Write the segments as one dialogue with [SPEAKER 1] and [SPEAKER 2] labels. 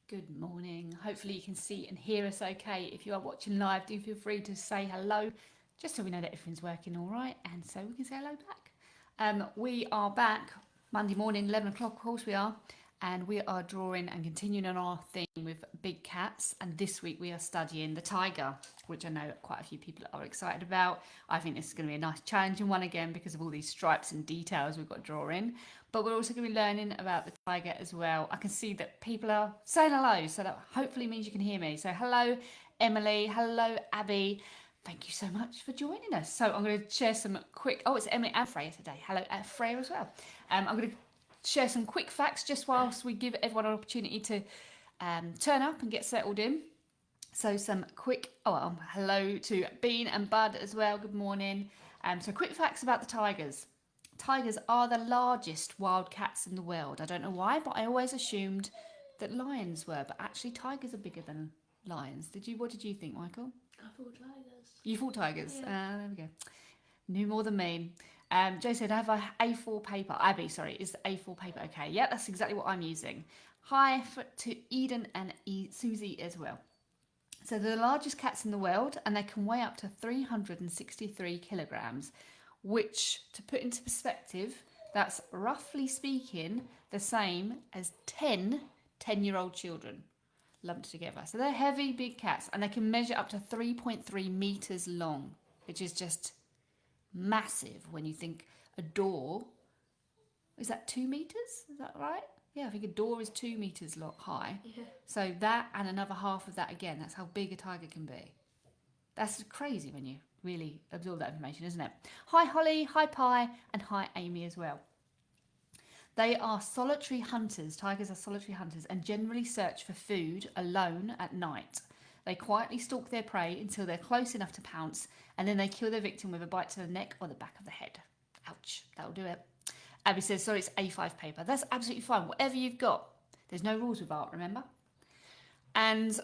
[SPEAKER 1] Good morning. Hopefully you can see and hear us okay. If you are watching live, do feel free to say hello, just so we know that everything's working all right, and so we can say hello back. We are back Monday morning, 11 o'clock, of course we are, and we are drawing and continuing on our theme with big cats. And this week we are studying the tiger, which I know quite a few people are excited about. I think this is going to be a nice challenging one again because of all these stripes and details we've got to draw in. But we're also going to be learning about the tiger as well. I can see that people are saying hello, so that hopefully means you can hear me. So hello, Emily. Hello, Abby. Thank you so much for joining us. So I'm going to share some quick. Oh, it's Emily and Freya today. Hello, Freya as well. I'm going to share some quick facts just whilst we give everyone an opportunity to turn up and get settled in. So some quick. Hello to Bean and Bud as well. Good morning. So quick facts about the tigers. Tigers are the largest wild cats in the world. I don't know why, but I always assumed that lions were, but actually tigers are bigger than lions. What did you think, Michael?
[SPEAKER 2] I thought tigers.
[SPEAKER 1] You thought tigers?
[SPEAKER 2] Yeah.
[SPEAKER 1] There we go. Knew more than me. Joe said, I have a A4 paper. Abby, sorry, is the A4 paper okay? Yeah, that's exactly what I'm using. Hi to Eden and Susie as well. So they're the largest cats in the world, and they can weigh up to 363 kilograms, which, to put into perspective, that's roughly speaking the same as 10-year-old children lumped together. So they're heavy, big cats, and they can measure up to 3.3 meters long, which is just massive when you think a door. Is that 2 meters? Is that right? Yeah, I think a door is 2 meters high.
[SPEAKER 2] Yeah.
[SPEAKER 1] So that and another half of that again, that's how big a tiger can be. That's crazy when you really absorb that information, isn't it? Hi Holly, hi Pi, and hi Amy as well. They are solitary hunters. Tigers are solitary hunters and generally search for food alone at night. They quietly stalk their prey until they're close enough to pounce, and then they kill their victim with a bite to the neck or the back of the head. Ouch, that'll do it. Abby says, sorry, it's A5 paper. That's absolutely fine. Whatever you've got. There's no rules with art, remember? And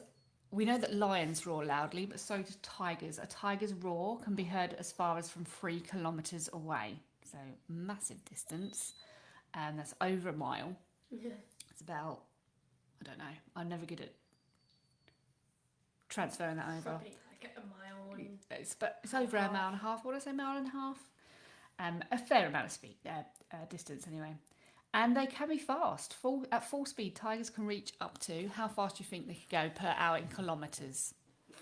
[SPEAKER 1] we know that lions roar loudly, but so do tigers. A tiger's roar can be heard as far as from 3 kilometres away. So massive distance. And that's over a mile.
[SPEAKER 2] Yeah.
[SPEAKER 1] It's about, I don't know, I'm never good at transferring that over.
[SPEAKER 2] Probably like a mile.
[SPEAKER 1] It's over a mile and a half. What did I say, mile and a half? A fair amount of speed, distance anyway. And they can be fast. At full speed, tigers can reach up to, how fast do you think they could go per hour in kilometres?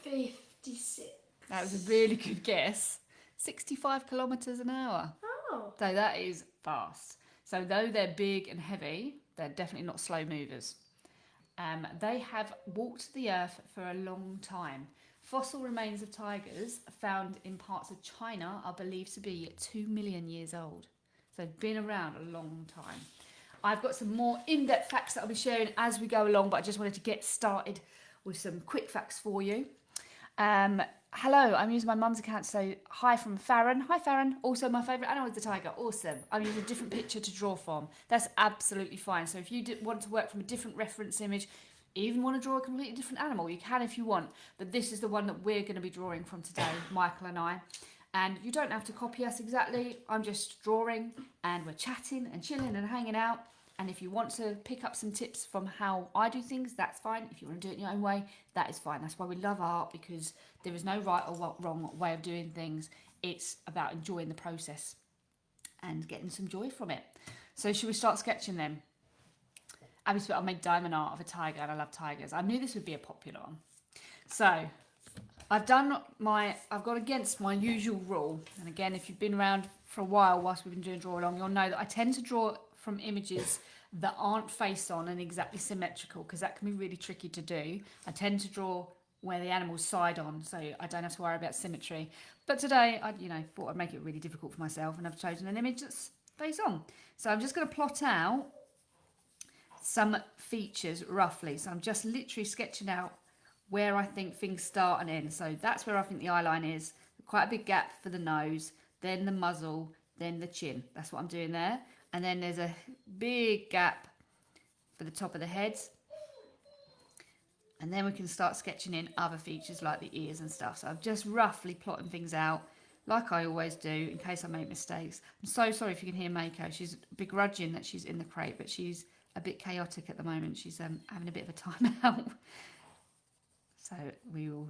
[SPEAKER 2] 56.
[SPEAKER 1] That was a really good guess. 65 kilometres an hour.
[SPEAKER 2] Oh.
[SPEAKER 1] So that is fast. So though they're big and heavy, they're definitely not slow movers. They have walked the earth for a long time. Fossil remains of tigers found in parts of China are believed to be 2 million years old. So they've been around a long time. I've got some more in-depth facts that I'll be sharing as we go along, but I just wanted to get started with some quick facts for you. Hello, I'm using my mum's account, so hi from Farron. Hi Farron. Also my favourite animal is the tiger. Awesome. I'm using a different picture to draw from. That's absolutely fine. So if you want to work from a different reference image, even want to draw a completely different animal, you can if you want. But this is the one that we're going to be drawing from today, Michael and I. And you don't have to copy us exactly. I'm just drawing and we're chatting and chilling and hanging out. And if you want to pick up some tips from how I do things, that's fine. If you want to do it in your own way, that is fine. That's why we love art, because there is no right or wrong way of doing things. It's about enjoying the process and getting some joy from it. So should we start sketching then? Abby's I'll make diamond art of a tiger, and I love tigers. I knew this would be a popular one. So I've gone against my usual rule. And again, if you've been around for a while whilst we've been doing draw along, you'll know that I tend to draw from images that aren't face on and exactly symmetrical, because that can be really tricky to do. I tend to draw where the animal's side on, so I don't have to worry about symmetry. But today, I thought I'd make it really difficult for myself, and I've chosen an image that's face on. So I'm just going to plot out some features roughly. So I'm just literally sketching out where I think things start and end. So that's where I think the eye line is. Quite a big gap for the nose, then the muzzle, then the chin. That's what I'm doing there. And then there's a big gap for the top of the head. And then we can start sketching in other features like the ears and stuff. So I'm just roughly plotting things out like I always do in case I make mistakes. I'm so sorry if you can hear Mako. She's begrudging that she's in the crate, but she's a bit chaotic at the moment. She's having a bit of a time out. So we will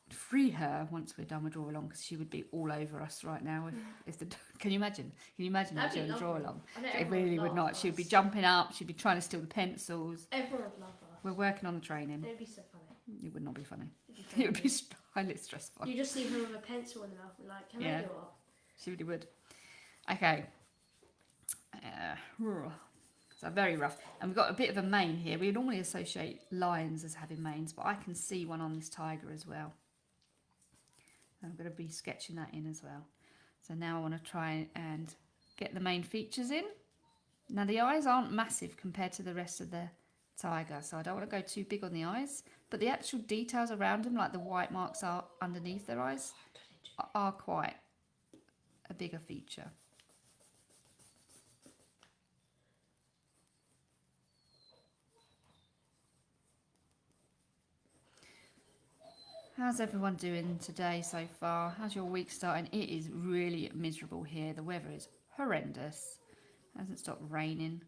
[SPEAKER 1] free her once we're done with draw along, because she would be all over us right now if the can you imagine her
[SPEAKER 2] That'd be
[SPEAKER 1] doing a draw
[SPEAKER 2] lovely.
[SPEAKER 1] along?
[SPEAKER 2] I know
[SPEAKER 1] It
[SPEAKER 2] everyone
[SPEAKER 1] really would
[SPEAKER 2] love
[SPEAKER 1] not. She would be
[SPEAKER 2] us.
[SPEAKER 1] jumping up, she'd be trying to steal the pencils.
[SPEAKER 2] Everyone would love us.
[SPEAKER 1] We're working on the training.
[SPEAKER 2] It'd be so funny.
[SPEAKER 1] It would not be funny.
[SPEAKER 2] It'd be
[SPEAKER 1] It would be highly stressful.
[SPEAKER 2] You just see her with a pencil in her mouth and like, can
[SPEAKER 1] Yeah.
[SPEAKER 2] I go up?
[SPEAKER 1] She really would. Okay. So very rough. And we've got a bit of a mane here. We normally associate lions as having manes, but I can see one on this tiger as well. I'm going to be sketching that in as well. So now I want to try and get the main features in. Now the eyes aren't massive compared to the rest of the tiger, so I don't want to go too big on the eyes, but the actual details around them, like the white marks are underneath their eyes, are quite a bigger feature. How's everyone doing today so far? How's your week starting? It is really miserable here. The weather is horrendous. Hasn't stopped raining.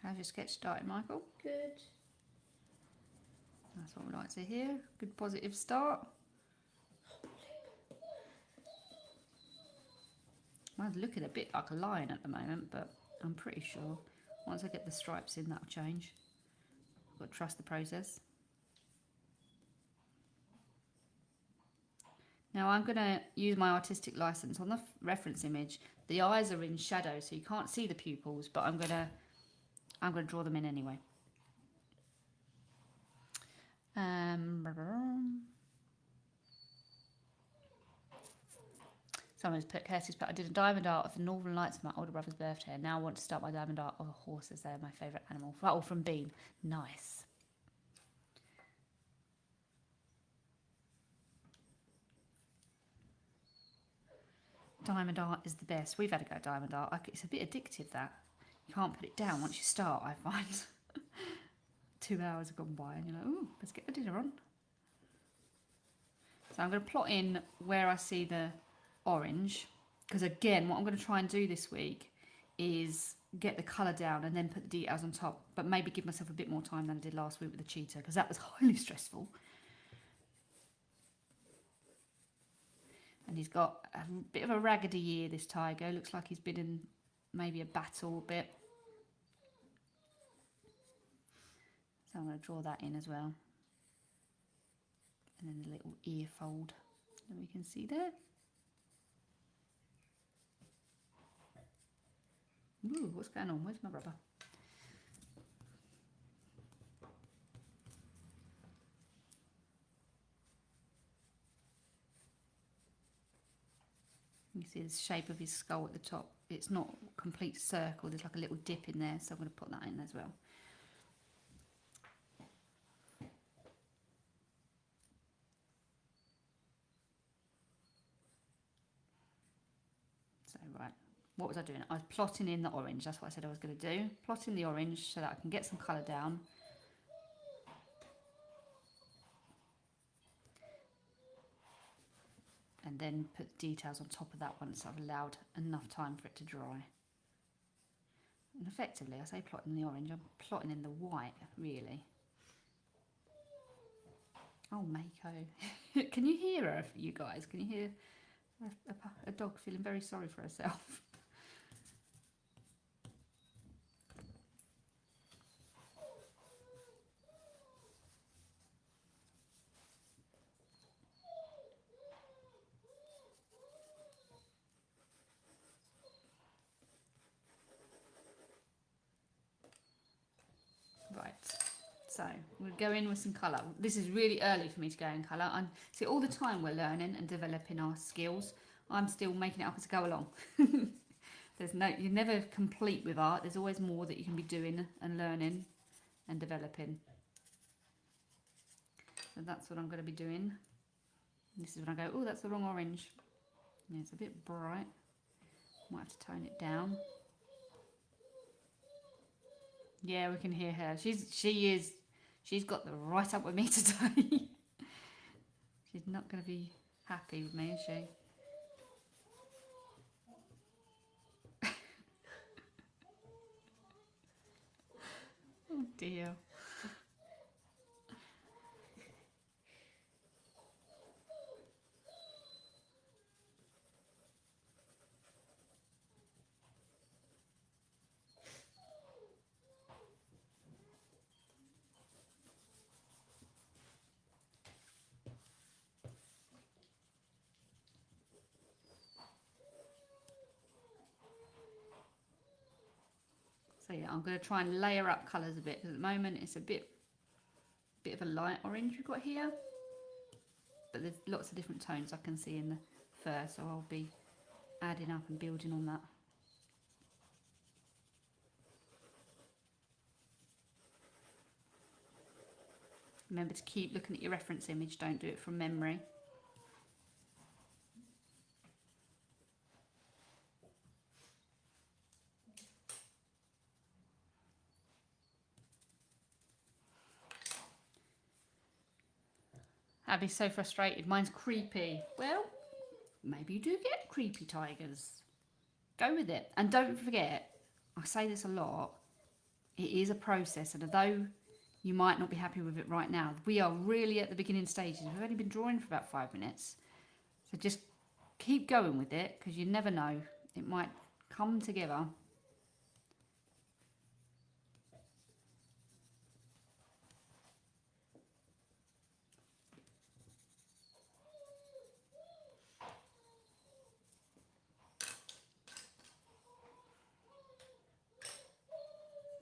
[SPEAKER 1] How's your sketch started, Michael?
[SPEAKER 2] Good.
[SPEAKER 1] That's what we like to hear. Good positive start. Mine's looking a bit like a lion at the moment, but I'm pretty sure once I get the stripes in, that'll change. I've got to trust the process. Now I'm going to use my artistic license on the reference image. The eyes are in shadow, so you can't see the pupils, but I'm going to draw them in anyway. Someone's put, Curtis, but I did a diamond art of the Northern Lights for my older brother's birthday, and now I want to start my diamond art of a horse, as they're my favourite animal. Oh, from Bean. Nice. Diamond art is the best. We've had a go at diamond art. It's a bit addictive, that. You can't put it down once you start, I find. 2 hours have gone by and you're like, ooh, let's get the dinner on. So I'm going to plot in where I see the orange, because again, what I'm going to try and do this week is get the colour down and then put the details on top, but maybe give myself a bit more time than I did last week with the cheetah, because that was highly stressful. And he's got a bit of a raggedy ear, this tiger. Looks like he's been in maybe a battle a bit. So I'm going to draw that in as well. And then the little ear fold that we can see there. Ooh, what's going on? Where's my rubber? You see the shape of his skull at the top. It's not a complete circle. There's like a little dip in there, so I'm going to put that in as well. So, right. What was I doing? I was plotting in the orange. That's what I said I was going to do. Plotting the orange so that I can get some colour down. And then put details on top of that once I've allowed enough time for it to dry. And effectively, I say plotting the orange, I'm plotting in the white, really. Oh, Mako. Can you hear her, you guys? Can you hear a dog feeling very sorry for herself? Right, so we'll go in with some colour. This is really early for me to go in colour. See, all the time we're learning and developing our skills. I'm still making it up as I go along. You're never complete with art. There's always more that you can be doing and learning and developing. So that's what I'm going to be doing. This is when I go, oh, that's the wrong orange. Yeah, it's a bit bright. Might have to tone it down. Yeah, we can hear her. She's got the right up with me today. She's not going to be happy with me, is she? Oh dear. So yeah, I'm going to try and layer up colours a bit, because at the moment it's a bit of a light orange we've got here, but there's lots of different tones I can see in the fur, so I'll be adding up and building on that. Remember to keep looking at your reference image, don't do it from memory. Abby's so frustrated, mine's creepy. Well, maybe you do get creepy tigers. Go with it. And don't forget, I say this a lot, it is a process, and although you might not be happy with it right now, we are really at the beginning stages. We've only been drawing for about 5 minutes. So just keep going with it, because you never know. It might come together.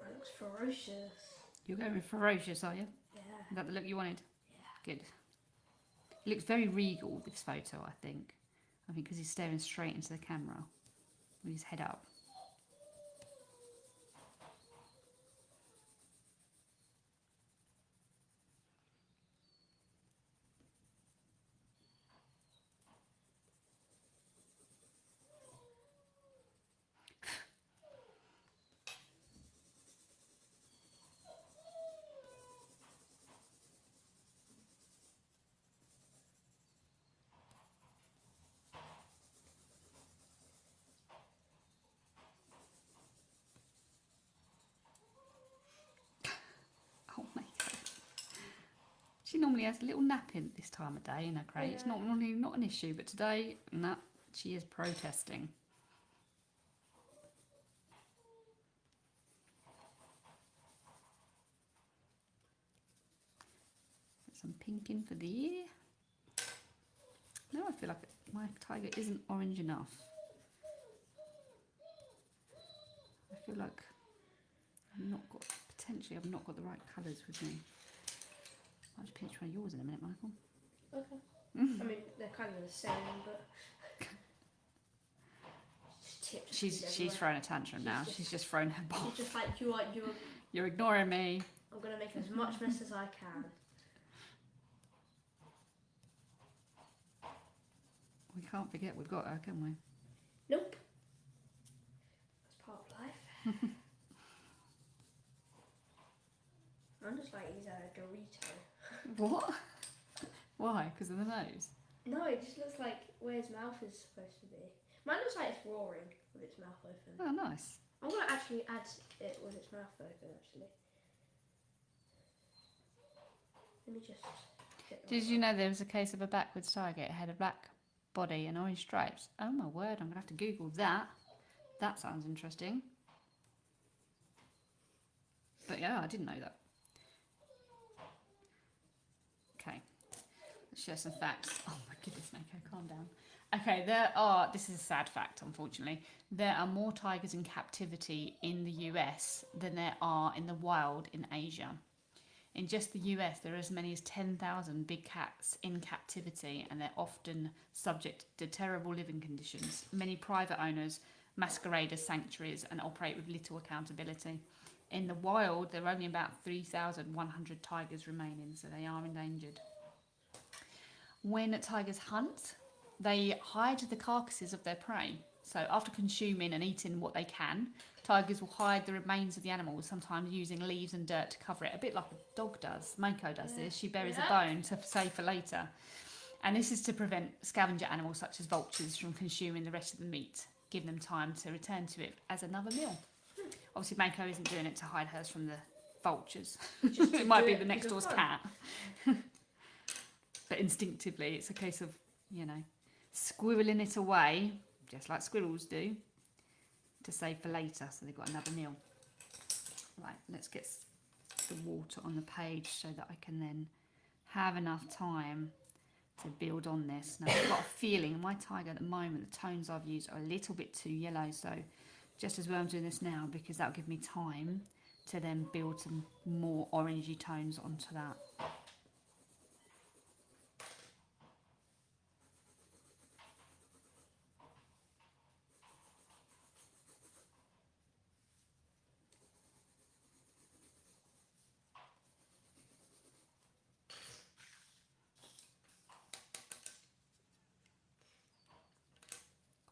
[SPEAKER 2] That looks ferocious.
[SPEAKER 1] You're going with ferocious, are you?
[SPEAKER 2] Yeah.
[SPEAKER 1] Is that the look you wanted?
[SPEAKER 2] Yeah.
[SPEAKER 1] Good. He looks very regal, this photo, I think. I think because he's staring straight into the camera with his head up. Oh my God. She normally has a little nap in this time of day in her crate. It's not normally not an issue, but today, no, she is protesting. Put some pink in for the ear. Now I feel like my tiger isn't orange enough. I feel like I've not got the right colours with me. I'll just pinch one of yours in a minute, Michael.
[SPEAKER 2] Okay. I mean, they're kind of the same, but
[SPEAKER 1] She's thrown a tantrum now. She's just thrown her ball.
[SPEAKER 2] She's just like,
[SPEAKER 1] You're ignoring me.
[SPEAKER 2] I'm gonna make as much mess as I can.
[SPEAKER 1] We can't forget we've got her, can we?
[SPEAKER 2] Nope. That's part of life. I'm just like, he's a Dorito.
[SPEAKER 1] What? Why? Because of the nose?
[SPEAKER 2] No, it just looks like where his mouth is supposed to be. Mine looks like it's roaring with its mouth open.
[SPEAKER 1] Oh, nice.
[SPEAKER 2] I'm gonna actually add it with its mouth open, actually. Let me just...
[SPEAKER 1] Did you know there was a case of a backwards tiger? It had a black body and orange stripes. Oh my word, I'm going to have to Google that. That sounds interesting. But yeah, I didn't know that. Okay, let's share some facts. Oh my goodness, Mako, calm down. Okay, this is a sad fact, unfortunately. There are more tigers in captivity in the US than there are in the wild in Asia. In just the US, there are as many as 10,000 big cats in captivity, and they're often subject to terrible living conditions. Many private owners masquerade as sanctuaries and operate with little accountability. in the wild, there are only about 3,100 tigers remaining, so they are endangered. When tigers hunt, they hide the carcasses of their prey. So after consuming and eating what they can, tigers will hide the remains of the animals, sometimes using leaves and dirt to cover it, a bit like a dog does. Mako does this. She buries a bone to save for later. And this is to prevent scavenger animals such as vultures from consuming the rest of the meat, give them time to return to it as another meal. Obviously, Mako isn't doing it to hide hers from the vultures. It might be the next door's cat. But instinctively, it's a case of, you know, squirreling it away, just like squirrels do, to save for later, so they've got another meal. Right, let's get the water on the page so that I can then have enough time to build on this. Now, I've got a feeling my tiger at the moment, the tones I've used are a little bit too yellow, so just as well I'm doing this now, because that'll give me time to then build some more orangey tones onto that.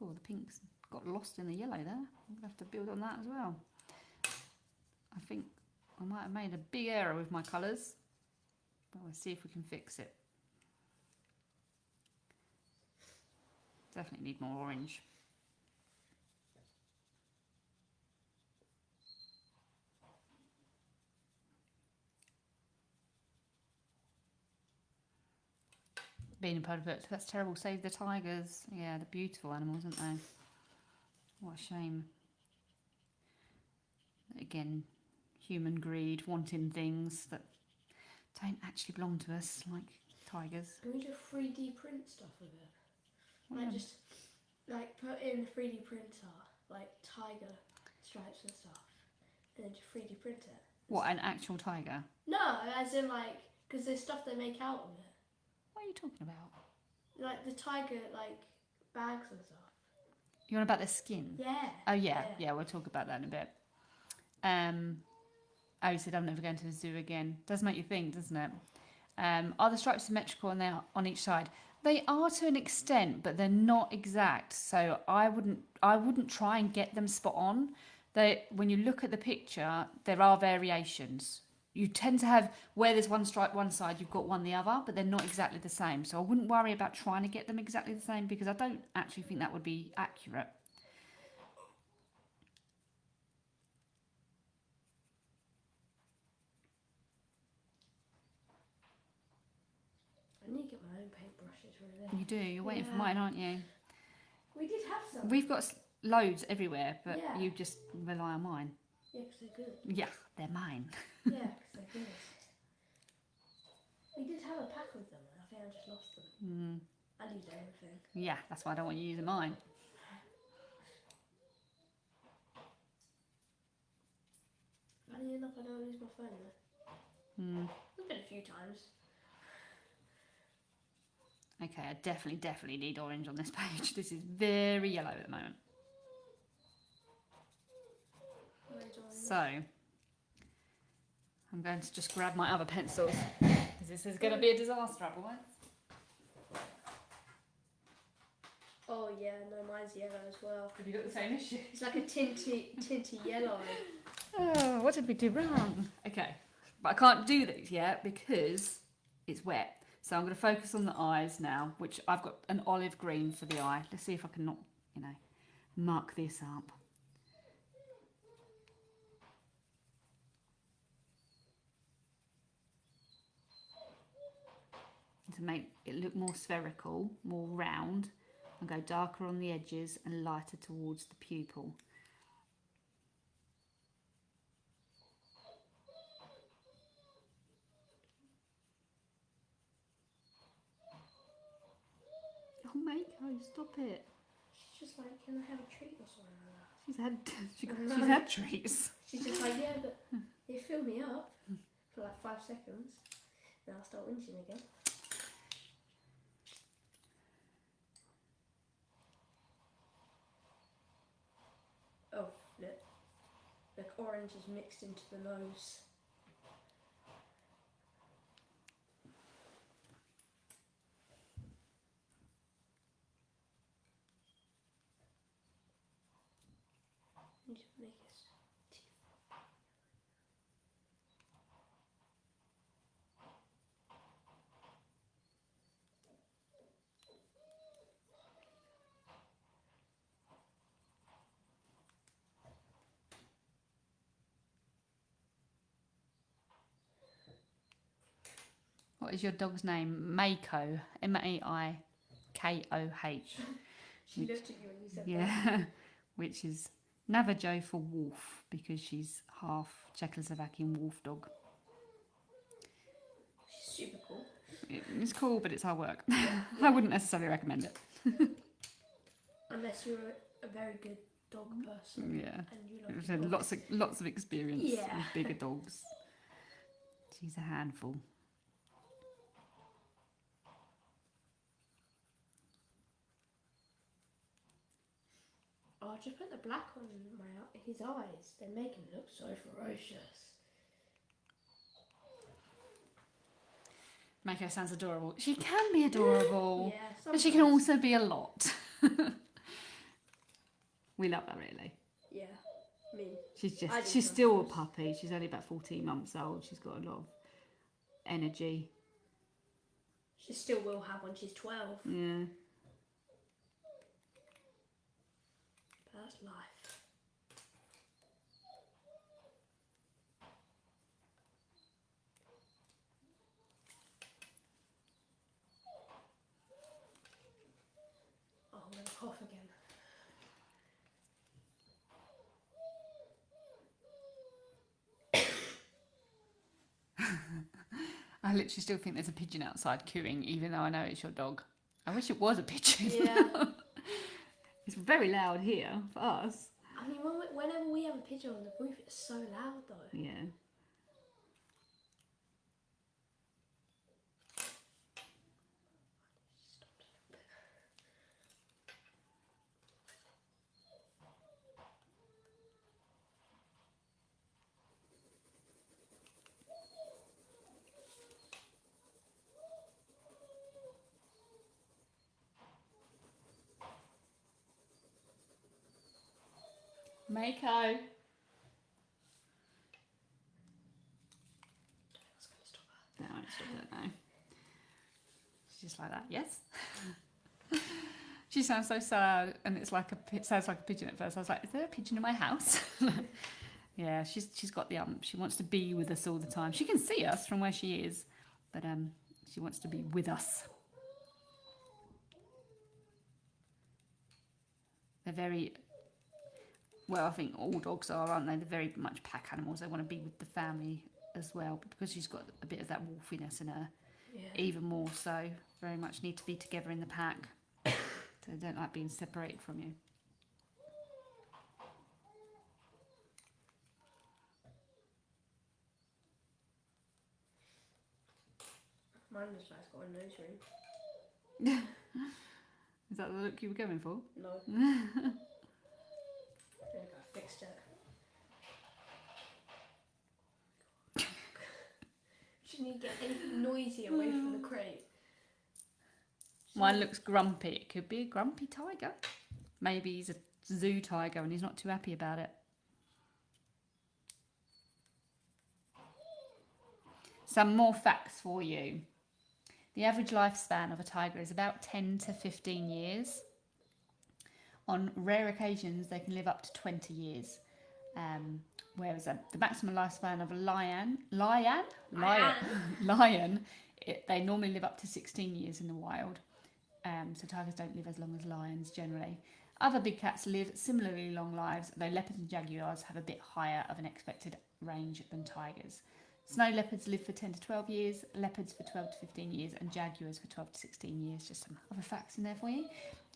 [SPEAKER 1] Oh, the pink's got lost in the yellow there. I'm going to have to build on that as well. I think I might have made a big error with my colours, but we'll see if we can fix it. Definitely need more orange. Being a perfect, that's terrible. Save the tigers. Yeah, they're beautiful animals, aren't they? What a shame. Again, human greed, wanting things that don't actually belong to us, like tigers.
[SPEAKER 2] Can we just 3D print stuff with it? Like
[SPEAKER 1] Yeah.
[SPEAKER 2] just like put in the 3D printer, like tiger stripes and stuff, and then just 3D print it.
[SPEAKER 1] What, an actual tiger?
[SPEAKER 2] No, as in like, because there's stuff they make out of it.
[SPEAKER 1] What are you talking about?
[SPEAKER 2] Like the tiger, like bags and stuff.
[SPEAKER 1] You want about the skin?
[SPEAKER 2] Yeah.
[SPEAKER 1] Oh yeah, we'll talk about that in a bit. Oh, you said I'm never going to the zoo again. Does make you think, doesn't it? Are the stripes symmetrical and they're on each side? They are to an extent, but they're not exact. So I wouldn't try and get them spot on. When you look at the picture, there are variations. You tend to have, where there's one stripe one side, you've got one the other, but they're not exactly the same. So I wouldn't worry about trying to get them exactly the same, because I don't actually think that would be accurate.
[SPEAKER 2] I need to get my own paintbrushes really.
[SPEAKER 1] You do, you're waiting for
[SPEAKER 2] Yeah.
[SPEAKER 1] mine, aren't you?
[SPEAKER 2] We did have some.
[SPEAKER 1] We've got loads everywhere, but
[SPEAKER 2] Yeah.
[SPEAKER 1] you just rely on mine.
[SPEAKER 2] Yeah, because they're good.
[SPEAKER 1] Yeah, they're mine.
[SPEAKER 2] Yeah, because they're good. We did have a pack of them, and I think I just lost them. I need everything.
[SPEAKER 1] Yeah, that's why I don't want you using mine.
[SPEAKER 2] Funny enough, I don't lose my phone though. It's been a few times.
[SPEAKER 1] Okay, I definitely need orange on this page. This is very yellow at the moment. So, I'm going to just grab my other pencils, because this is going to be a disaster otherwise.
[SPEAKER 2] Oh yeah, no, mine's yellow as well.
[SPEAKER 1] Have you got the same issue?
[SPEAKER 2] It's like a tinty yellow.
[SPEAKER 1] Oh, what did we do wrong? Okay, but I can't do these yet because it's wet. So I'm going to focus on the eyes now, which I've got an olive green for the eye. Let's see if I can not, mark this up. To make it look more spherical, more round, and go darker on the edges and lighter towards the pupil. Oh, Mako, stop it.
[SPEAKER 2] She's just like, can I have a treat or something like that?
[SPEAKER 1] She's had treats.
[SPEAKER 2] She's just like, yeah, but you fill me up for like 5 seconds, then I'll start wincing again. Oh, look. Look, orange orange is mixed into the nose. Need to make his teeth.
[SPEAKER 1] What is your dog's name? Mako. Maikoh.
[SPEAKER 2] She looked at you when you said that.
[SPEAKER 1] Yeah. Which is Navajo for wolf because she's half Czechoslovakian wolf dog.
[SPEAKER 2] She's super cool.
[SPEAKER 1] It's cool, but it's hard work. I wouldn't necessarily recommend it.
[SPEAKER 2] Unless you're a very good dog person.
[SPEAKER 1] Yeah.
[SPEAKER 2] And you like
[SPEAKER 1] She's had
[SPEAKER 2] dogs.
[SPEAKER 1] lots of experience
[SPEAKER 2] Yeah.
[SPEAKER 1] with bigger dogs. She's a handful.
[SPEAKER 2] Oh, I just put the black on his eyes. They make him look so ferocious.
[SPEAKER 1] Mako sounds adorable. She can be adorable.
[SPEAKER 2] Yeah,
[SPEAKER 1] But she can
[SPEAKER 2] sometimes.
[SPEAKER 1] also be a lot. We love her really.
[SPEAKER 2] Yeah, I mean,
[SPEAKER 1] She's
[SPEAKER 2] I do
[SPEAKER 1] she's still a
[SPEAKER 2] sometimes.
[SPEAKER 1] puppy. She's only about 14 months old. She's got a lot of energy.
[SPEAKER 2] she still will have when she's 12.
[SPEAKER 1] Yeah.
[SPEAKER 2] But that's life. Oh, I'm gonna cough again.
[SPEAKER 1] I literally still think there's a pigeon outside cooing, even though I know it's your dog. I wish it was a pigeon.
[SPEAKER 2] Yeah.
[SPEAKER 1] It's very loud here for us.
[SPEAKER 2] I mean, whenever we have a pigeon on the roof, it's so loud though.
[SPEAKER 1] Yeah. Mako.
[SPEAKER 2] I was gonna stop her.
[SPEAKER 1] No, I won't stop that now. She's just like that. Yes. She sounds so sad, and it sounds like a pigeon at first. I was like, "Is there a pigeon in my house?" Yeah, she's got the She wants to be with us all the time. She can see us from where she is, but she wants to be with us. They're very well. I think all dogs are, aren't they? They're very much pack animals. They want to be with the family as well, but because she's got a bit of that wolfiness in her,
[SPEAKER 2] Yeah.
[SPEAKER 1] even more so. Very much need to be together in the pack. So they don't like being separated from you.
[SPEAKER 2] Mine just like got a nose ring.
[SPEAKER 1] Is that the look you were going for?
[SPEAKER 2] No. I think I fixed it. Shouldn't you get anything noisy away from the crate?
[SPEAKER 1] Mine looks grumpy. It could be a grumpy tiger. Maybe he's a zoo tiger and he's not too happy about it. Some more facts for you. The average lifespan of a tiger is about 10 to 15 years. On rare occasions, they can live up to 20 years. Whereas the maximum lifespan of a lion, they normally live up to 16 years in the wild. So tigers don't live as long as lions generally. Other big cats live similarly long lives, though leopards and jaguars have a bit higher of an expected range than tigers. Snow leopards live for 10 to 12 years, leopards for 12 to 15 years, and jaguars for 12 to 16 years. Just some other facts in there for you.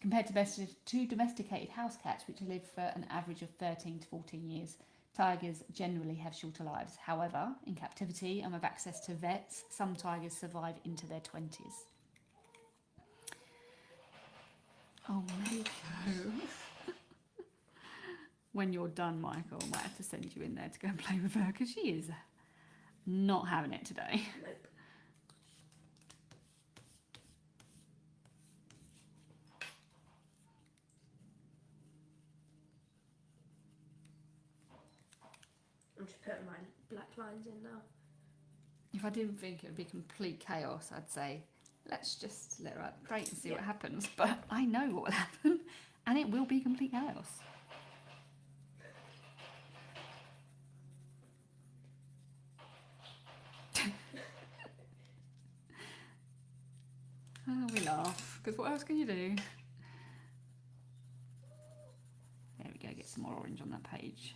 [SPEAKER 1] Compared to domesticated house cats, which live for an average of 13 to 14 years, tigers generally have shorter lives. However, in captivity and with access to vets, some tigers survive into their 20s. Oh, Mako. When you're done, Michael, I might have to send you in there to go and play with her because she is not having it today.
[SPEAKER 2] Nope. I'm just putting my black lines in now.
[SPEAKER 1] If I didn't think it would be complete chaos, I'd say, let's just let her out the crate and see what happens. But I know what will happen, and it will be complete chaos. Oh, we laugh, because what else can you do? There we go, get some more orange on that page.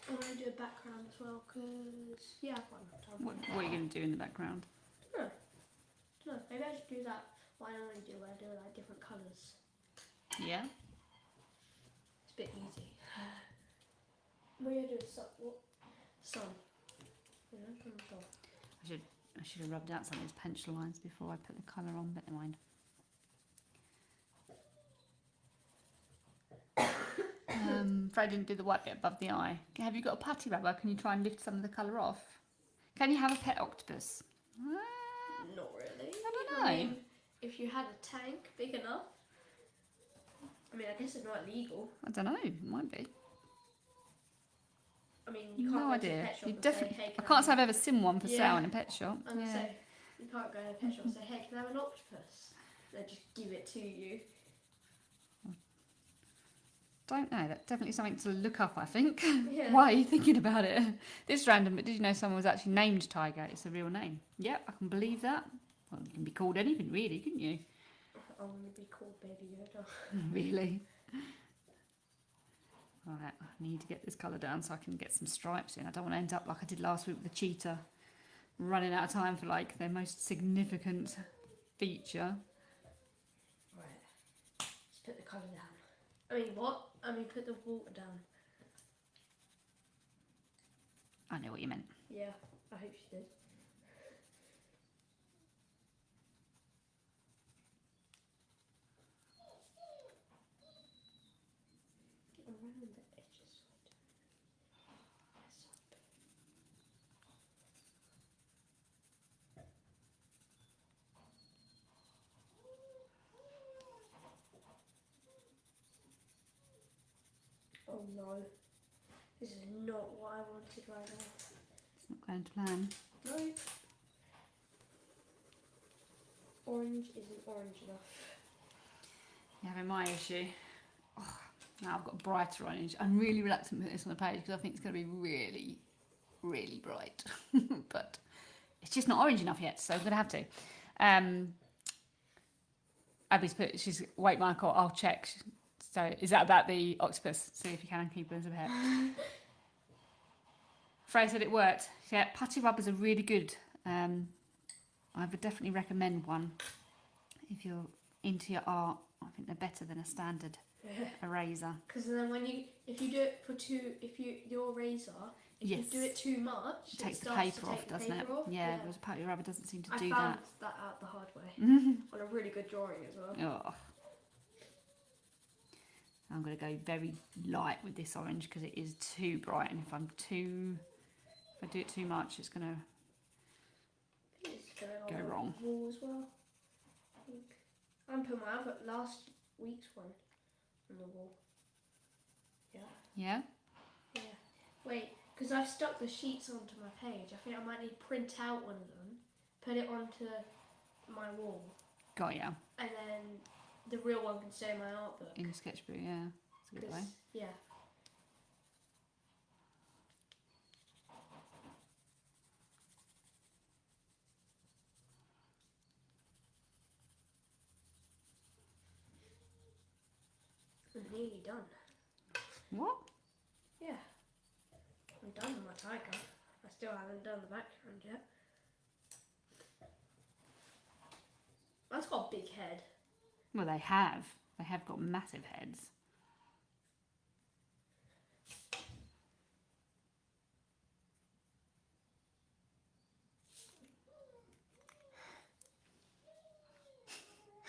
[SPEAKER 2] I'm going to do a background as well because, yeah, I've got enough time.
[SPEAKER 1] What are you going to do in the background?
[SPEAKER 2] No, maybe I should do that. What I normally do when I do like different colours.
[SPEAKER 1] Yeah?
[SPEAKER 2] It's a bit easy. What are you going to do? Sun. You know, from the top.
[SPEAKER 1] I should have rubbed out some of these pencil lines before I put the colour on, but never mind. Fred didn't do the white bit above the eye. Have you got a putty rubber? Can you try and lift some of the colour off? Can you have a pet octopus?
[SPEAKER 2] Not really.
[SPEAKER 1] I don't know.
[SPEAKER 2] I mean, if you had a tank big enough. I mean, I guess it's not illegal.
[SPEAKER 1] I don't know. It might be.
[SPEAKER 2] I mean, you can't
[SPEAKER 1] No
[SPEAKER 2] go
[SPEAKER 1] idea.
[SPEAKER 2] to a pet shop
[SPEAKER 1] You
[SPEAKER 2] and
[SPEAKER 1] definitely.
[SPEAKER 2] say, hey,
[SPEAKER 1] I can't say I've ever seen one for
[SPEAKER 2] Yeah.
[SPEAKER 1] sale in a pet shop.
[SPEAKER 2] I'm gonna
[SPEAKER 1] Yeah.
[SPEAKER 2] say, you can't go to a pet shop and say, hey, can I have an octopus? They just give it to you.
[SPEAKER 1] Don't know. That's definitely something to look up, I think.
[SPEAKER 2] Yeah.
[SPEAKER 1] Why are you thinking about it? This is random, but did you know someone was actually named Tiger? It's a real name. Yep, I can believe that. Well, you can be called anything, really, couldn't you?
[SPEAKER 2] I want to be called Baby Yoda.
[SPEAKER 1] Really? Right, I need to get this colour down so I can get some stripes in. I don't want to end up like I did last week with the cheetah, running out of time for like their most significant feature.
[SPEAKER 2] Right. Just put the colour down. I mean, what? I mean, put the water down.
[SPEAKER 1] I know what you meant.
[SPEAKER 2] Yeah, I hope she did. Around the edges. Oh no. This is not what I wanted right now.
[SPEAKER 1] It's not going to plan.
[SPEAKER 2] No. Orange isn't orange enough.
[SPEAKER 1] You're having my issue. Oh, now I've got brighter orange. I'm really reluctant to put this on the page because I think it's going to be really, really bright. But it's just not orange enough yet, so I'm going to have to. Abby's put, she's, wait, Michael, I'll check. So is that about the octopus? See if you can keep it as a pet. Freya said it worked. Yeah, putty rubbers are really good. I would definitely recommend one if you're into your art. I think they're better than a standard eraser.
[SPEAKER 2] Because then if you do it for your eraser, if
[SPEAKER 1] Yes.
[SPEAKER 2] you do it too much,
[SPEAKER 1] It takes the
[SPEAKER 2] starts
[SPEAKER 1] paper
[SPEAKER 2] to
[SPEAKER 1] off,
[SPEAKER 2] take the
[SPEAKER 1] doesn't it?
[SPEAKER 2] paper off.
[SPEAKER 1] Yeah, whereas putty rubber doesn't seem to
[SPEAKER 2] I
[SPEAKER 1] do
[SPEAKER 2] found
[SPEAKER 1] that.
[SPEAKER 2] that out the hard way on a really good drawing as well.
[SPEAKER 1] Oh. I'm going to go very light with this orange because it is too bright, and if I do it too much, it's going to
[SPEAKER 2] I think it's going
[SPEAKER 1] Go
[SPEAKER 2] on
[SPEAKER 1] wrong.
[SPEAKER 2] the wall as well. I think I'm putting my other last week's one on the wall. Yeah.
[SPEAKER 1] yeah.
[SPEAKER 2] Yeah. Wait, because I've stuck the sheets onto my page. I think I might need to print out one of them, put it onto my wall,
[SPEAKER 1] Got ya.
[SPEAKER 2] and then the real one can stay in my art book.
[SPEAKER 1] In the sketchbook, yeah. It's a good way.
[SPEAKER 2] 'Cause- Yeah. nearly done.
[SPEAKER 1] What?
[SPEAKER 2] Yeah. I'm done with my tiger. I still haven't done the background yet. That's got a big head.
[SPEAKER 1] Well, they have. They have got massive heads.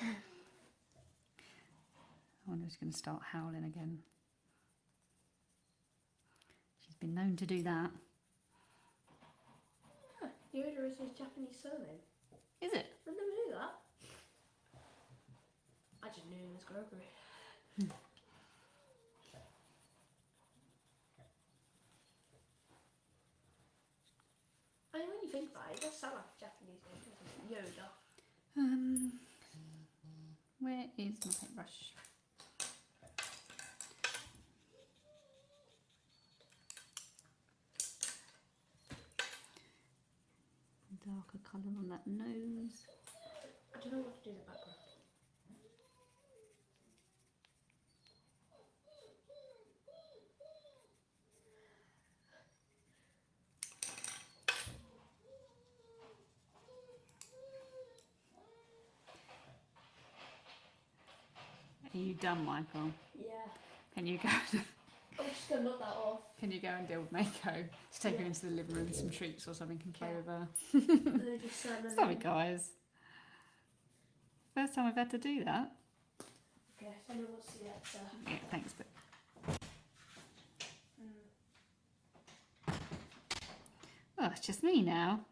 [SPEAKER 1] I wonder if she's going to start howling again. She's been known to do that.
[SPEAKER 2] Huh, Yoda is his Japanese surname.
[SPEAKER 1] Is it?
[SPEAKER 2] I never knew that. I just knew he was Gregory. I mean, when you think about it, it does sound like a Japanese name, doesn't it? Yoda.
[SPEAKER 1] Where is my paintbrush? Darker colour on that nose.
[SPEAKER 2] I don't know what to do with the background.
[SPEAKER 1] Are you done, Michael?
[SPEAKER 2] Yeah.
[SPEAKER 1] Can you go?
[SPEAKER 2] I'm just gonna knock that off.
[SPEAKER 1] Can you go and deal with Mako? Just take her into the living room with some treats or something and play with her.
[SPEAKER 2] And then just
[SPEAKER 1] Sorry, guys. First time I've had to do that.
[SPEAKER 2] Okay, so then what's the Alexa?
[SPEAKER 1] Yeah, thanks, but oh, it's just me now.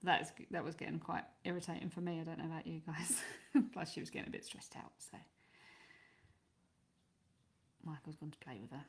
[SPEAKER 1] That was getting quite irritating for me. I don't know about you guys. Plus, she was getting a bit stressed out. So Michael's gone to play with her.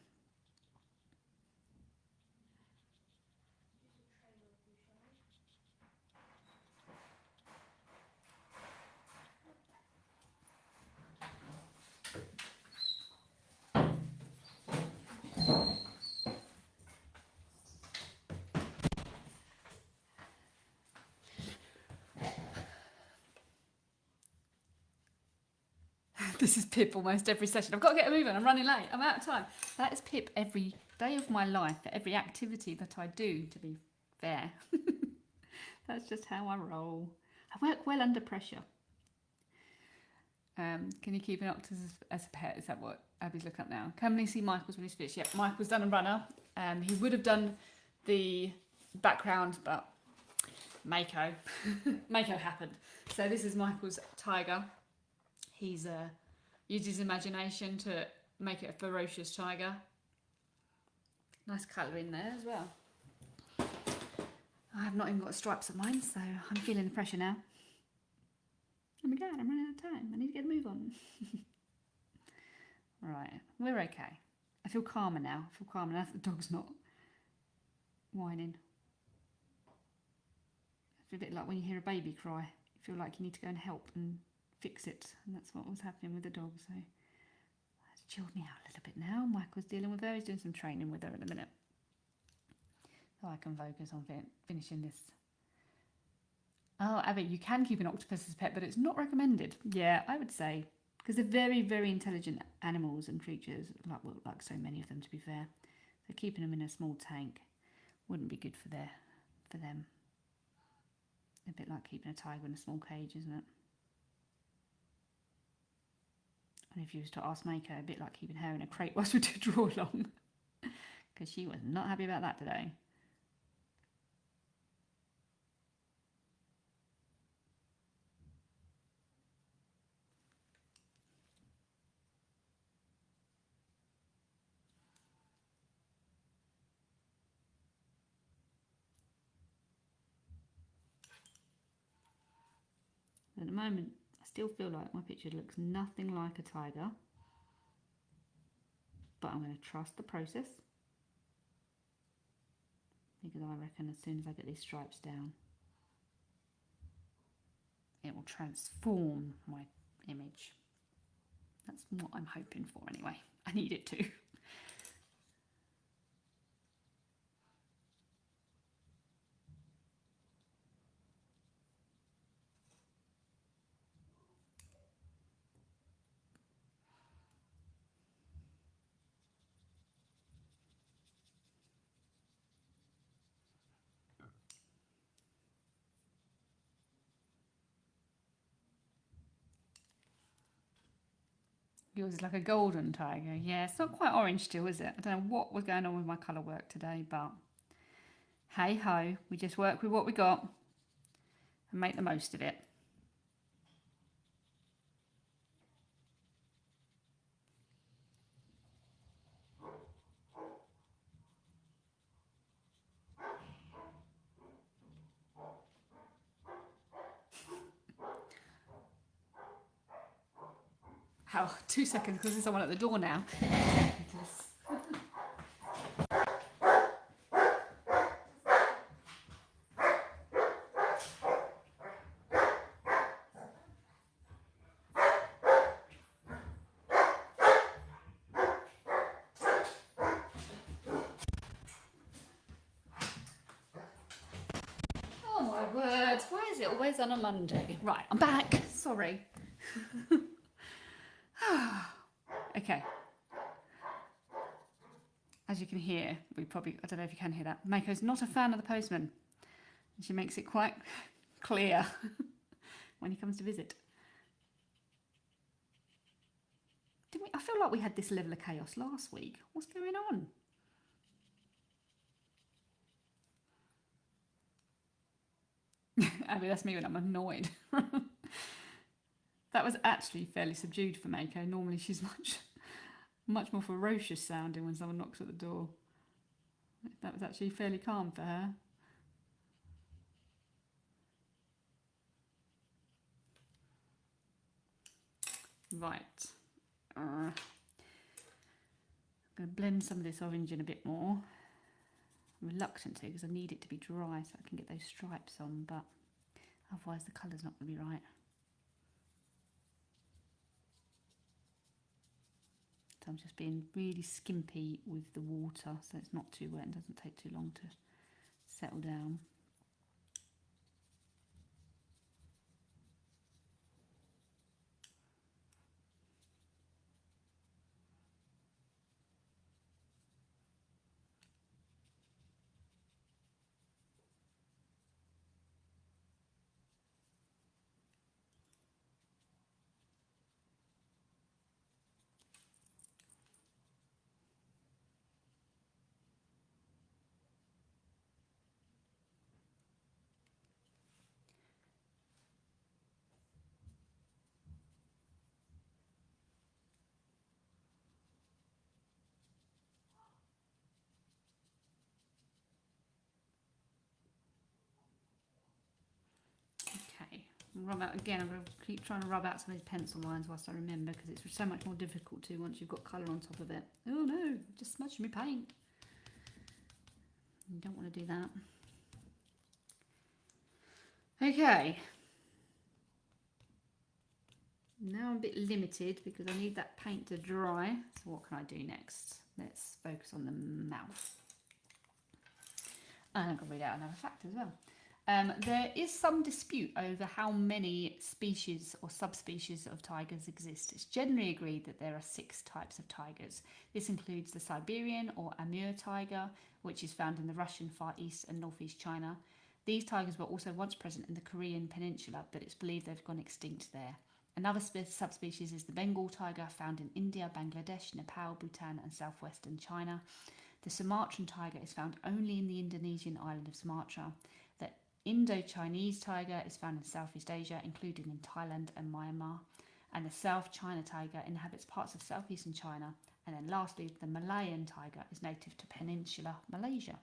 [SPEAKER 1] This is Pip almost every session. I've got to get moving. I'm running late. I'm out of time. That is Pip every day of my life, for every activity that I do, to be fair. That's just how I roll. I work well under pressure. Can you keep an octopus as a pet? Is that what Abby's looking up now? Come and see Michael's when he's finished. Yep, Michael's done a runner. He would have done the background, but Mako happened. So this is Michael's tiger. He's used his imagination to make it a ferocious tiger. Nice colour in there as well. I have not even got stripes on mine, so I'm feeling the pressure now. Oh my god, I'm running out of time. I need to get a move on. Right, we're okay. I feel calmer now. I feel calmer now. The dog's not whining. It's a bit like when you hear a baby cry. You feel like you need to go and help and fix it, and that's what was happening with the dog. So that's chilled me out a little bit now. Michael's dealing with her. He's doing some training with her in a minute, so I can focus on finishing this. Oh, Abby, you can keep an octopus as a pet, but it's not recommended. Yeah, I would say, because they're very, very intelligent animals and creatures, like so many of them, to be fair. So keeping them in a small tank wouldn't be good for them. A bit like keeping a tiger in a small cage, isn't it? And if you was to ask Mako, a bit like keeping her in a crate whilst we do a draw along, because she was not happy about that today. At the moment, I still feel like my picture looks nothing like a tiger, but I'm going to trust the process, because I reckon as soon as I get these stripes down, it will transform my image. That's what I'm hoping for anyway. I need it to. Yours is like a golden tiger. Yeah, it's not quite orange still, is it? I don't know what was going on with my colour work today, but hey ho, we just work with what we got and make the most of it. Oh, 2 seconds because there's someone at the door now. Oh my word, why is it always on a Monday? Right, I'm back. Sorry. Okay. As you can hear, I don't know if you can hear that, Mako's not a fan of the postman. And she makes it quite clear when he comes to visit. I feel like we had this level of chaos last week. What's going on? Abby, that's me when I'm annoyed. That was actually fairly subdued for Mako. Normally she's much more ferocious sounding when someone knocks at the door. That was actually fairly calm for her. Right. I'm going to blend some of this orange in a bit more. I'm reluctant to because I need it to be dry so I can get those stripes on, but otherwise the colour's not going to be right. So I'm just being really skimpy with the water so it's not too wet and doesn't take too long to settle down. Okay, rub out again. I'm going to keep trying to rub out some of these pencil lines whilst I remember because it's so much more difficult to once you've got colour on top of it. Oh no, just smudged my paint. You don't want to do that. Okay. Now I'm a bit limited because I need that paint to dry. So what can I do next? Let's focus on the mouth. And I'm going to read out another fact as well. There is some dispute over how many species or subspecies of tigers exist. It's generally agreed that there are 6 types of tigers. This includes the Siberian or Amur tiger, which is found in the Russian Far East and Northeast China. These tigers were also once present in the Korean peninsula, but it's believed they've gone extinct there. Another subspecies is the Bengal tiger, found in India, Bangladesh, Nepal, Bhutan and southwestern China. The Sumatran tiger is found only in the Indonesian island of Sumatra. The Indo-Chinese tiger is found in Southeast Asia, including in Thailand and Myanmar. And the South China tiger inhabits parts of southeastern China. And then lastly, the Malayan tiger is native to peninsular Malaysia.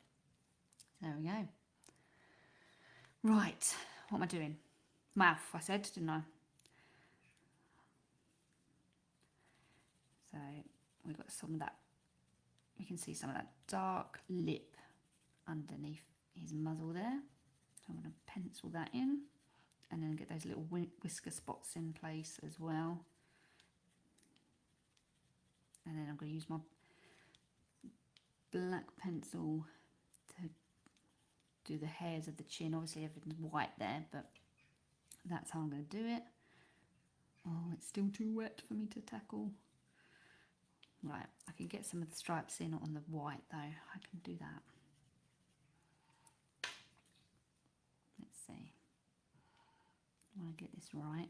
[SPEAKER 1] There we go. Right, what am I doing? Mouth, I said, didn't I? So we've got some of that, we can see some of that dark lip underneath his muzzle there. So I'm going to pencil that in and then get those little whisker spots in place as well. And then I'm going to use my black pencil to do the hairs of the chin. Obviously everything's white there, but that's how I'm going to do it. Oh, it's still too wet for me to tackle. Right, I can get some of the stripes in on the white though. I can do that. Let's see. I want to get this right.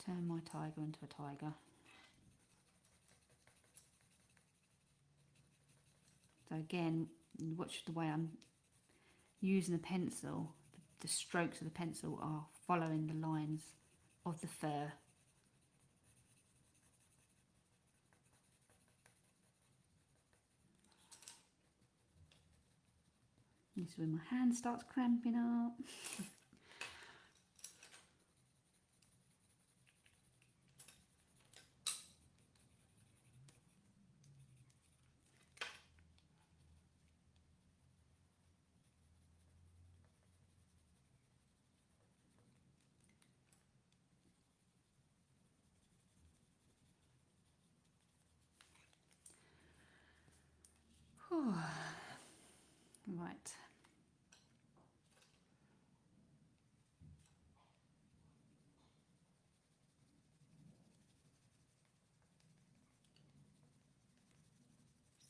[SPEAKER 1] Turn my tiger into a tiger. So again, watch the way I'm using the pencil. The strokes of the pencil are following the lines of the fur. This is when my hand starts cramping up. Right.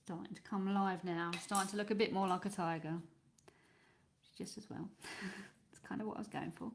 [SPEAKER 1] Starting to come alive now. Starting to look a bit more like a tiger. Just as well. It's kind of what I was going for.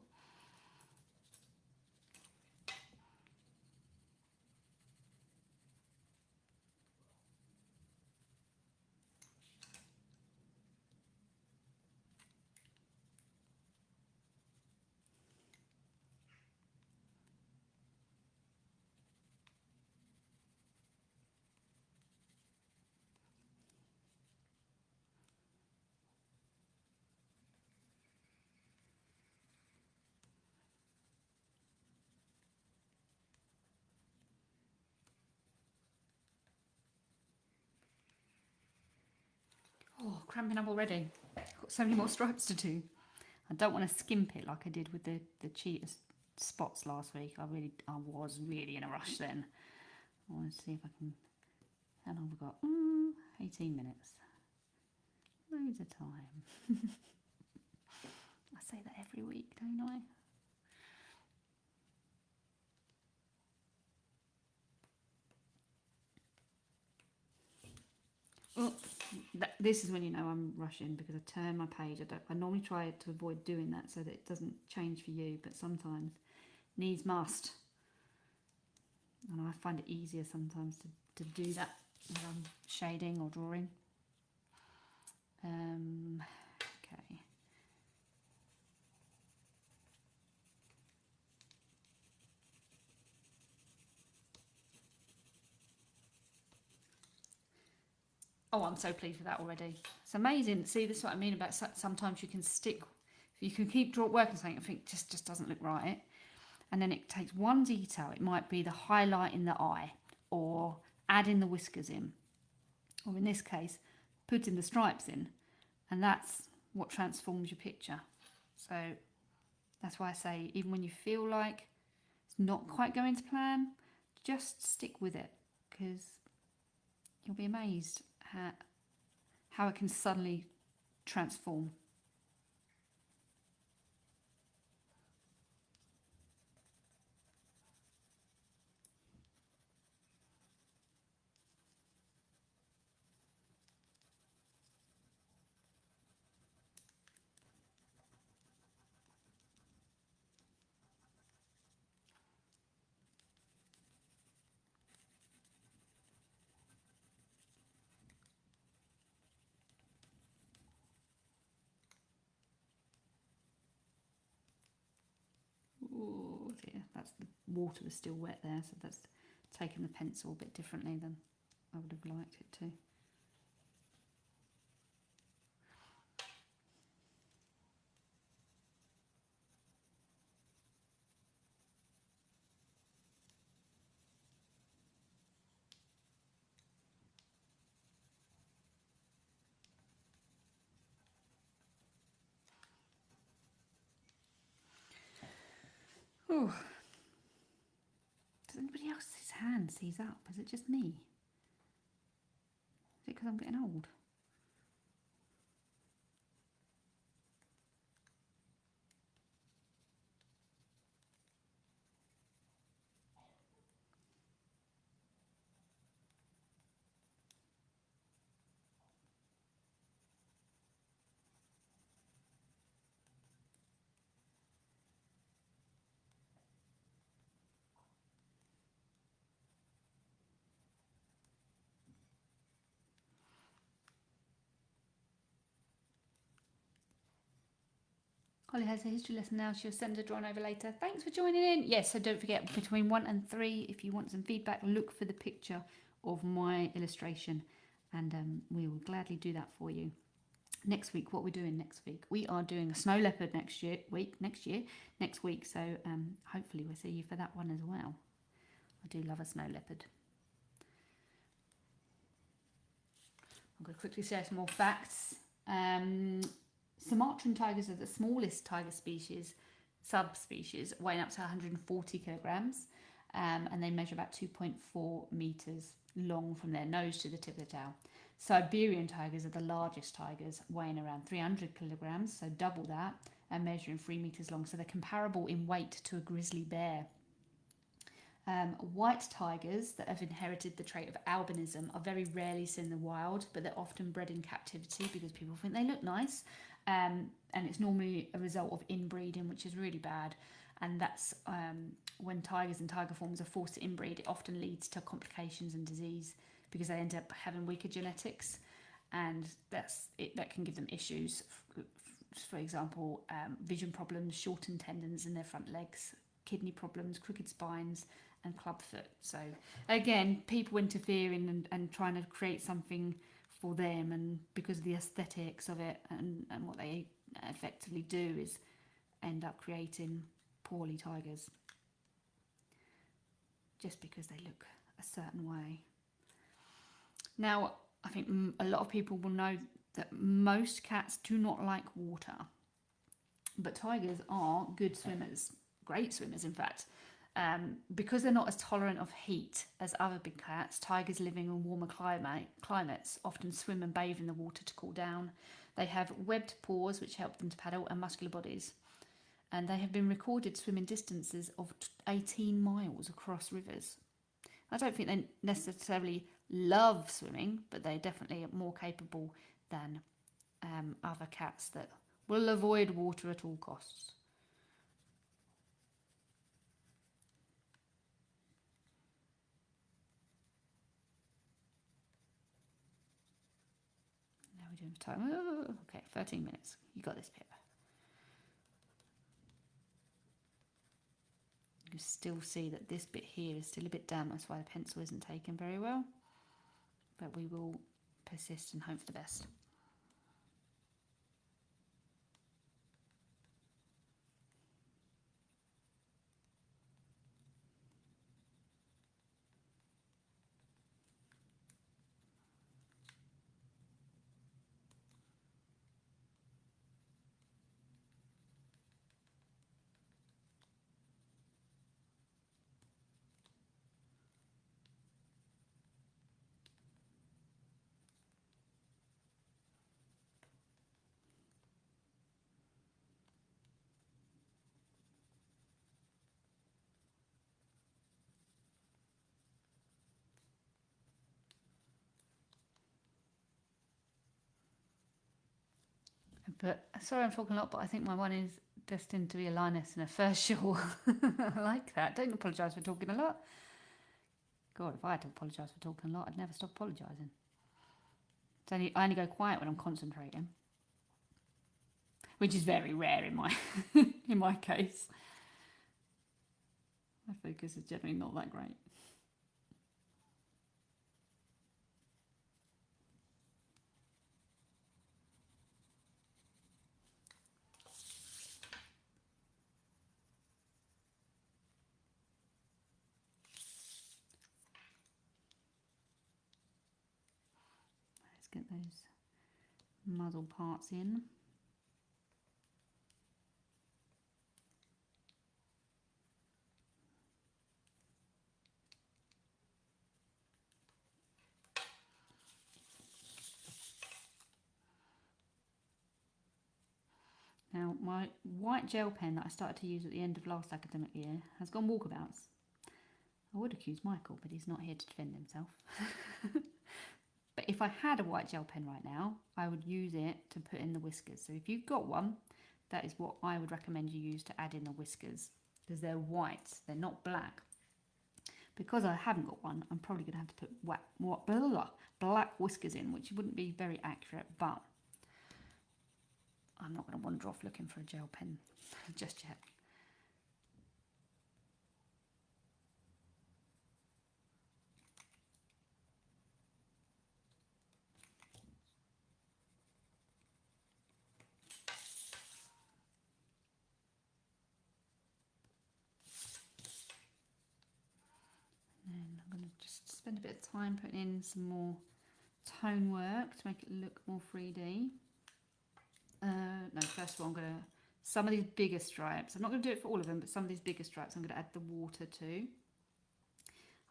[SPEAKER 1] Oh, cramping up already. Got so many more stripes to do. I don't want to skimp it like I did with the cheetah spots last week. I was really in a rush then. I want to see if I can. How long have we got? 18 minutes. Loads of time. I say that every week, don't I? Oh, this is when you know I'm rushing because I turn my page. I normally try to avoid doing that so that it doesn't change for you, but sometimes needs must. And I find it easier sometimes to do that when I'm shading or drawing. Okay. Oh, I'm so pleased with that already. It's amazing. See, this is what I mean about sometimes you can stick, you can keep working something and think just doesn't look right. And then it takes one detail. It might be the highlight in the eye or adding the whiskers in. Or in this case, putting the stripes in. And that's what transforms your picture. So that's why I say, even when you feel like it's not quite going to plan, just stick with it because you'll be amazed at how it can suddenly transform. Oh dear, that's the water was still wet there, so that's taken the pencil a bit differently than I would have liked it to. Oh, does anybody else's hand seize up? Is it just me? Is it because I'm getting old? Holly has a history lesson now. She'll send a drawing over later. Thanks for joining in. Yes, so don't forget, between 1 and 3, if you want some feedback, look for the picture of my illustration, and we will gladly do that for you. Next week, what we're doing next week? We are doing a snow leopard next week. So hopefully we'll see you for that one as well. I do love a snow leopard. I'm going to quickly share some more facts. Sumatran tigers are the smallest tiger species, subspecies, weighing up to 140 kilograms, and they measure about 2.4 meters long from their nose to the tip of the tail. Siberian tigers are the largest tigers, weighing around 300 kilograms, so double that, and measuring 3 meters long. So they're comparable in weight to a grizzly bear. White tigers that have inherited the trait of albinism are very rarely seen in the wild, but they're often bred in captivity because people think they look nice. And it's normally a result of inbreeding, which is really bad. And that's when tigers and tiger forms are forced to inbreed, it often leads to complications and disease because they end up having weaker genetics, and that can give them issues. For example, vision problems, shortened tendons in their front legs, kidney problems, crooked spines, and clubfoot. So again, people interfering and trying to create something for them, and because of the aesthetics of it and what they effectively do is end up creating poorly tigers just because they look a certain way. Now, I think a lot of people will know that most cats do not like water, but tigers are good swimmers, great swimmers in fact. Because they're not as tolerant of heat as other big cats, tigers living in warmer climates often swim and bathe in the water to cool down. They have webbed paws which help them to paddle, and muscular bodies. And they have been recorded swimming distances of 18 miles across rivers. I don't think they necessarily love swimming, but they're definitely more capable than other cats that will avoid water at all costs. Now we're doing time. Oh, okay, 13 minutes. You got this, Pip. You still see that this bit here is still a bit damp, that's why the pencil isn't taken very well, but we will persist and hope for the best. But sorry I'm talking a lot, but I think my one is destined to be a lioness in a fur shawl. I like that. Don't apologise for talking a lot. God, if I had to apologise for talking a lot, I'd never stop apologising. I only go quiet when I'm concentrating, which is very rare in my in my case. My focus is generally not that great. Let's get those muzzle parts in. Now, my white gel pen that I started to use at the end of last academic year has gone walkabouts. I would accuse Michael, but he's not here to defend himself. But if I had a white gel pen right now, I would use it to put in the whiskers. So if you've got one, that is what I would recommend you use to add in the whiskers, because they're white, they're not black. Because I haven't got one, I'm probably going to have to put black whiskers in, which wouldn't be very accurate, but I'm not going to wander off looking for a gel pen just yet. And I'm going to just spend a bit of time putting in some more tone work to make it look more 3D. No, first of all, I'm going to, some of these bigger stripes, I'm not going to do it for all of them, but some of these bigger stripes I'm going to add the water to.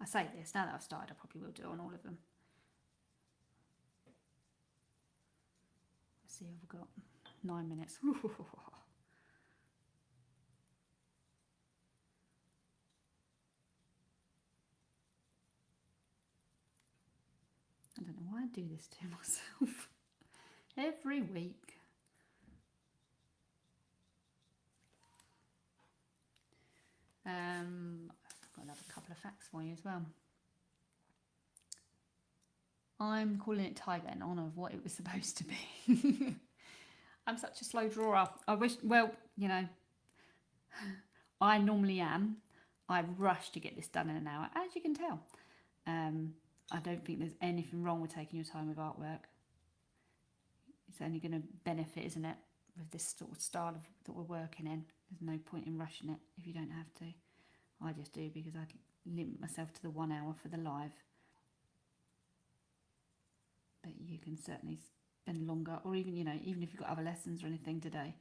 [SPEAKER 1] I say this, now that I've started, I probably will do it on all of them. Let's see, I've got 9 minutes. I don't know why I do this to myself every week. I've got another couple of facts for you as well. I'm calling it Tiger in honour of what it was supposed to be. I'm such a slow drawer. I wish, well, you know, I normally am. I rush to get this done in an hour, as you can tell. I don't think there's anything wrong with taking your time with artwork. It's only going to benefit, isn't it, with this sort of style that we're working in. There's no point in rushing it if you don't have to. I just do because I limit myself to the 1 hour for the live. But you can certainly spend longer, or even, you know, even if you've got other lessons or anything today,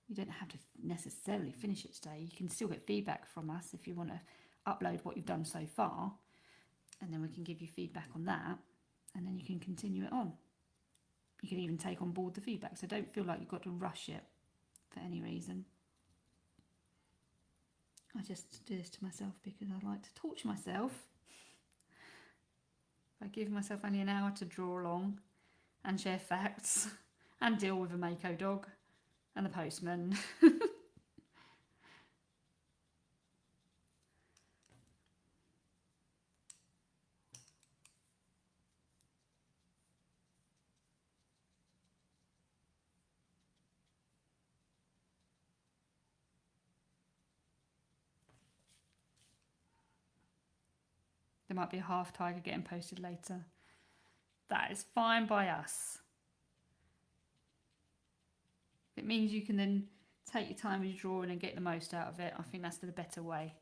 [SPEAKER 1] you don't have to necessarily finish it today. You can still get feedback from us if you want to upload what you've done so far, and then we can give you feedback on that, and then you can continue it on. You can even take on board the feedback, so don't feel like you've got to rush it for any reason. I just do this to myself because I like to torture myself. I give myself only an hour to draw along and share facts and deal with a Mako dog and the postman. There might be a half tiger getting posted later. That is fine by us. It means you can then take your time with your drawing and get the most out of it. I think that's the better way.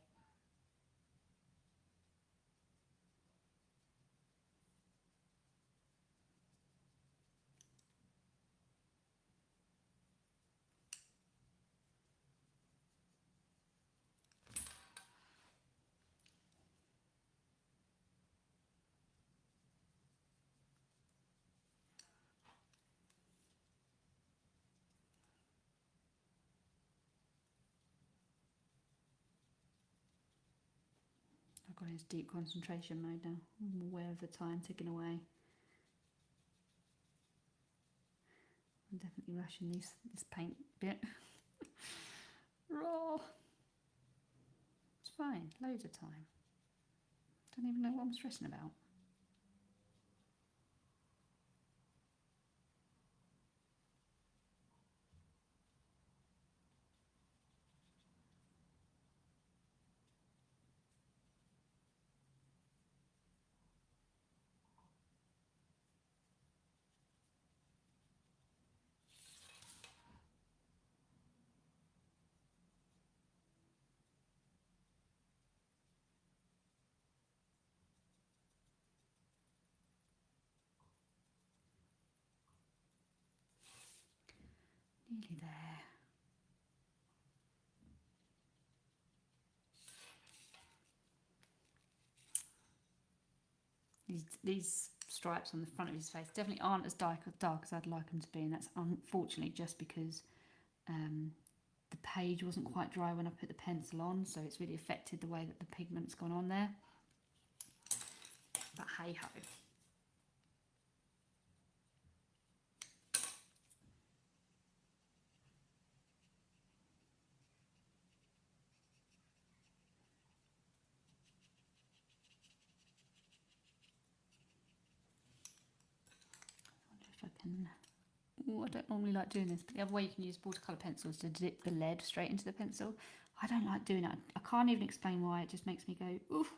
[SPEAKER 1] I've got his deep concentration mode now. I'm aware of the time ticking away. I'm definitely rushing this paint bit. Raw. It's fine, loads of time. Don't even know what I'm stressing about. Nearly there. These stripes on the front of his face definitely aren't as dark as I'd like them to be, and that's unfortunately just because the page wasn't quite dry when I put the pencil on, so it's really affected the way that the pigment's gone on there. But hey ho. I wonder if I can Ooh, I don't normally like doing this, but the other way you can use watercolour pencils to dip the lead straight into the pencil. I don't like doing it. I can't even explain why. It just makes me go, oof,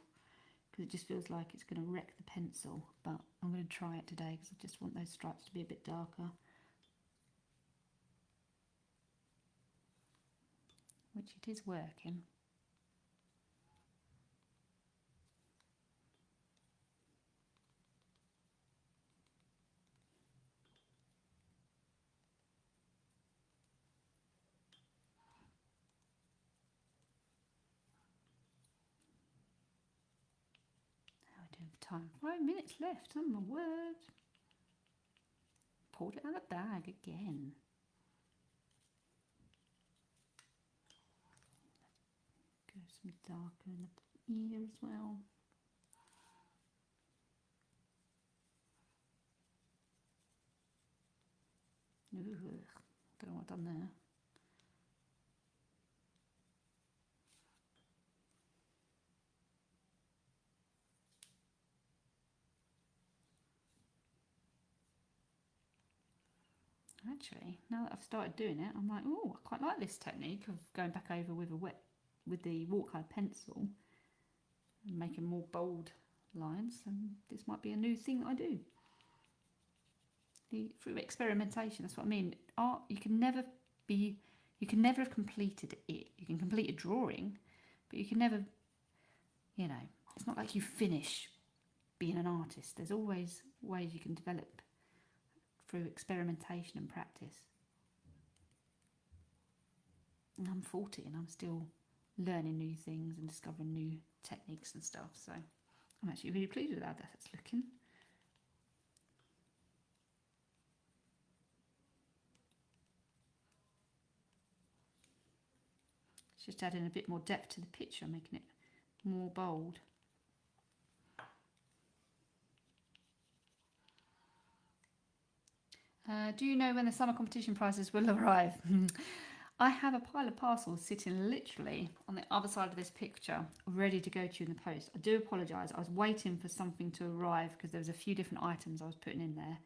[SPEAKER 1] because it just feels like it's going to wreck the pencil. But I'm going to try it today because I just want those stripes to be a bit darker. Which it is working. How are we doing for time? 5 minutes left. Oh my word. Pulled it out of the bag again. Go some darker in the ear as well. Ugh, don't know what I've done there. Actually, now that I've started doing it, I'm like, oh, I quite like this technique of going back over with the watercolour pencil and making more bold lines. And this might be a new thing that I do. Through experimentation, that's what I mean. Art, you can never have completed it. You can complete a drawing, but you can never, it's not like you finish being an artist. There's always ways you can develop through experimentation and practice. And I'm 40 and I'm still learning new things and discovering new techniques and stuff. So I'm actually really pleased with how that's looking. It's just adding a bit more depth to the picture, making it more bold. Do you know when the summer competition prizes will arrive? I have a pile of parcels sitting literally on the other side of this picture, ready to go to you in the post. I do apologise. I was waiting for something to arrive because there was a few different items I was putting in there.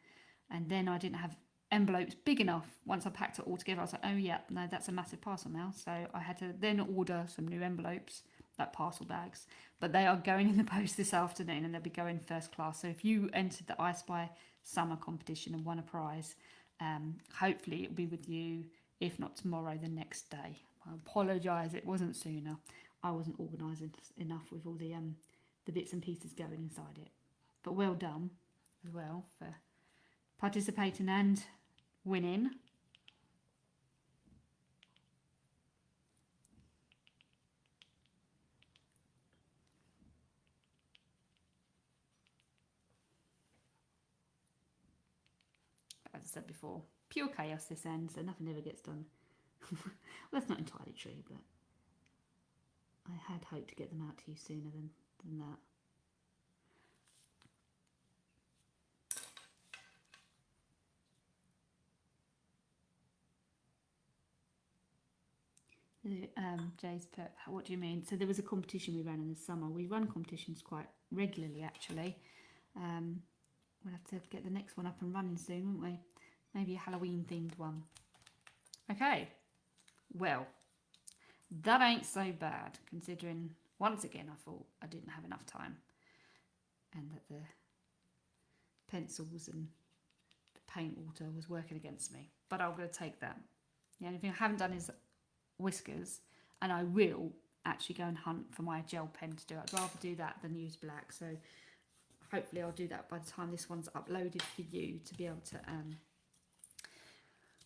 [SPEAKER 1] And then I didn't have envelopes big enough. Once I packed it all together, I was like, oh yeah, no, that's a massive parcel now. So I had to then order some new envelopes, like parcel bags. But they are going in the post this afternoon and they'll be going first class. So if you entered the I Spy summer competition and won a prize, hopefully it'll be with you. If not tomorrow, the next day. I apologise, it wasn't sooner. I wasn't organised enough with all the bits and pieces going inside it. But well done as well for participating and winning. As I said before, pure chaos this end, so nothing ever gets done. Well, that's not entirely true, but I had hoped to get them out to you sooner than that. Jay's put, what do you mean? So there was a competition we ran in the summer. We run competitions quite regularly, actually. We'll have to get the next one up and running soon, won't we? Maybe a Halloween themed one. Okay, well, that ain't so bad, considering once again I thought I didn't have enough time and that the pencils and the paint water was working against me. But I'm going to take that. The only thing I haven't done is whiskers, and I will actually go and hunt for my gel pen to do it. I'd rather do that than use black, so hopefully I'll do that by the time this one's uploaded for you to be able to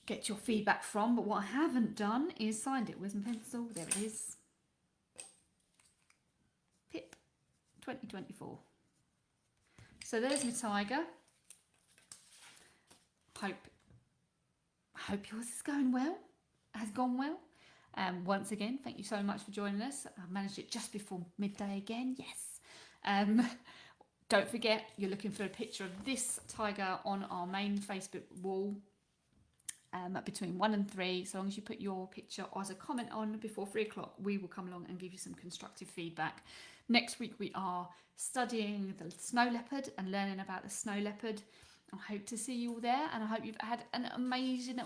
[SPEAKER 1] get your feedback from. But what I haven't done is signed it with my pencil. There it is. Pip 2024. So there's my tiger. Hope yours is going well. Has gone well. Once again, thank you so much for joining us. I managed it just before midday again. Yes. Don't forget, you're looking for a picture of this tiger on our main Facebook wall between 1 and 3. So long as you put your picture as a comment on before 3 o'clock, we will come along and give you some constructive feedback. Next week we are studying the snow leopard and learning about the snow leopard. I hope to see you all there, and I hope you've had an amazing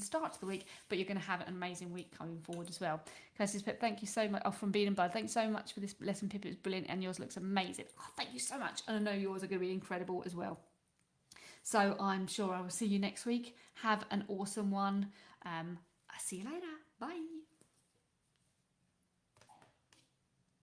[SPEAKER 1] start to the week, but you're going to have an amazing week coming forward as well. Kirsty's Pip, thank you so much. Oh, from Bean and Bud, thanks so much for this lesson, Pip. It was brilliant, and yours looks amazing. Oh, thank you so much, and I know yours are going to be incredible as well. So I'm sure I will see you next week. Have an awesome one. I'll see you later. Bye.